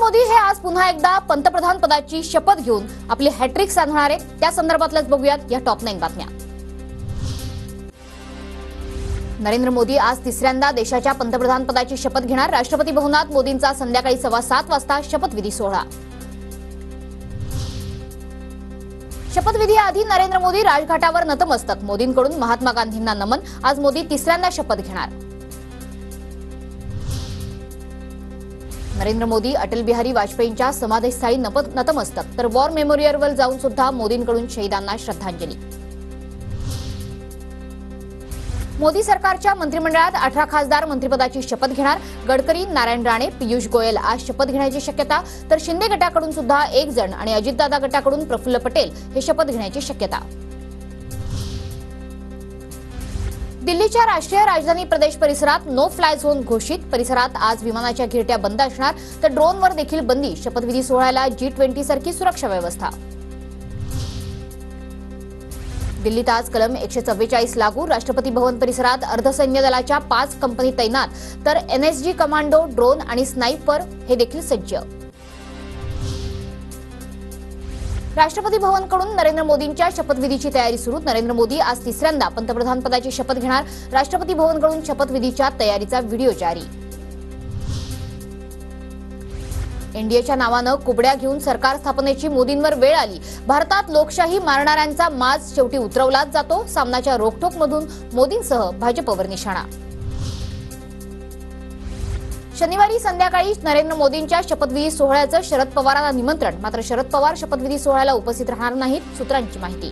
मोदी हे आज पुन्हा एकदा पंतप्रधान पदाची शपथ घेऊन आपली हॅट्रिक साधणार आहेत. त्या संदर्भातल्याच बघूयात या टॉप 9 बातम्या. नरेंद्र मोदी आज तिसऱ्यांदा देशाच्या पंतप्रधान पदाची शपथ घेणार. राष्ट्रपती भवनात मोदींचा संध्याकाळी 7:15 वाजता शपथविधी सोहळा. शपथविधीआधी नरेंद्र मोदी राजघाटावर नतमस्तक. मोदींकडून महात्मा गांधींना नमन. आज मोदी तिसऱ्यांदा शपथ घेणार. नरेंद्र मोदी अटल बिहारी वाजपेयींच्या समाधीस्थळी नतमस्तक. तर वॉर मेमोरियलवर जाऊन सुद्धा मोदींकडून शहीदांना श्रद्धांजली. मोदी सरकारच्या मंत्रिमंडळात 18 खासदार मंत्रिपदाची शपथ घेणार. गडकरी, नारायण राणे, पियुष गोयल आज शपथ घेण्याची शक्यता. तर शिंदे गटाकडून सुद्धा 1 जण आणि अजितदादा गटाकडून प्रफुल्ल पटेल हे शपथ घेण्याची शक्यता. दिल्लीच्या राष्ट्रीय राजधानी प्रदेश परिसरात नो फ्लाय झोन घोषित. परिसरात आज विमानाच्या घिरट्या बंद असणार. तर ड्रोनवर देखील बंदी. शपथविधी सोहळ्याला G20 सारखी सुरक्षा व्यवस्था. दिल्लीत आज कलम 144 लागू. राष्ट्रपती भवन परिसरात अर्धसैन्य दलाच्या 5 कंपनी तैनात. तर NSG कमांडो, ड्रोन आणि स्नायपर हे देखील सज्ज. राष्ट्रपती भवनकडून नरेंद्र मोदींच्या शपथविधीची तयारी सुरू. नरेंद्र मोदी आज तिसऱ्यांदा पंतप्रधान पदाची शपथ घेणार. राष्ट्रपती भवनकडून शपथविधीच्या तयारीचा व्हिडिओ जारी. एनडीएच्या नावानं कुबड्या घेऊन सरकार स्थापनेची मोदींवर वेळ आली. भारतात लोकशाही मारणाऱ्यांचा माज शेवटी उतरवलाच जातो. सामनाच्या रोखठोकमधून मोदींसह भाजपवर निशाणा. शनिवारी संध्याकाळी नरेंद्र मोदींच्या शपथविधी सोहळ्याचं शरद पवारांना निमंत्रण. मात्र शरद पवार शपथविधी सोहळ्याला उपस्थित राहणार नाहीत, सूत्रांची माहिती.